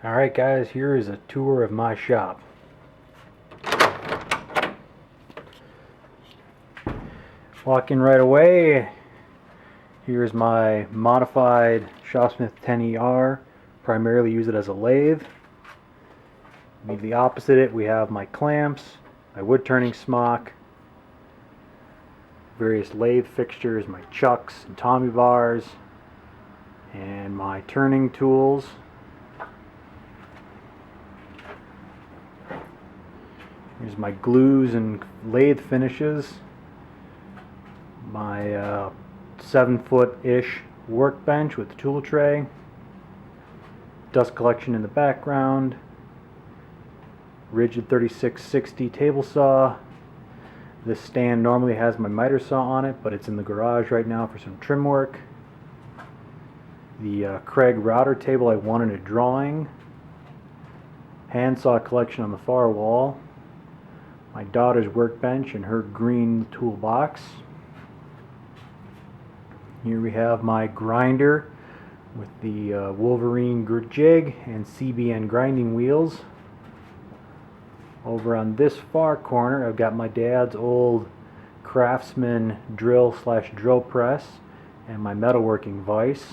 Alright guys, here is a tour of my shop. Walk in right away. Here's my modified Shopsmith 10ER. Primarily use it as a lathe. Immediately opposite it we have my clamps, my wood turning smock, various lathe fixtures, my chucks and Tommy bars, and my turning tools. Here's my glues and lathe finishes. My 7-foot-ish workbench with the tool tray. Dust collection in the background. Rigid 3660 table saw. This stand normally has my miter saw on it, but it's in the garage right now for some trim work. The Craig router table I won in a drawing. Handsaw collection on the far wall. My daughter's workbench and her green toolbox. Here we have my grinder with the Wolverine jig and CBN grinding wheels. Over on this far corner I've got my dad's old Craftsman drill press and my metalworking vise.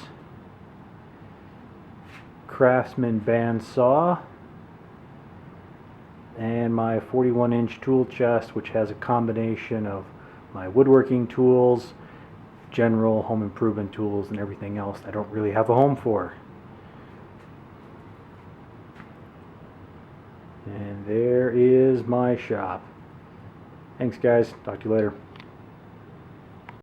Craftsman band saw. And my 41-inch tool chest, which has a combination of my woodworking tools, general home improvement tools, and everything else I don't really have a home for. And there is my shop. Thanks guys, talk to you later.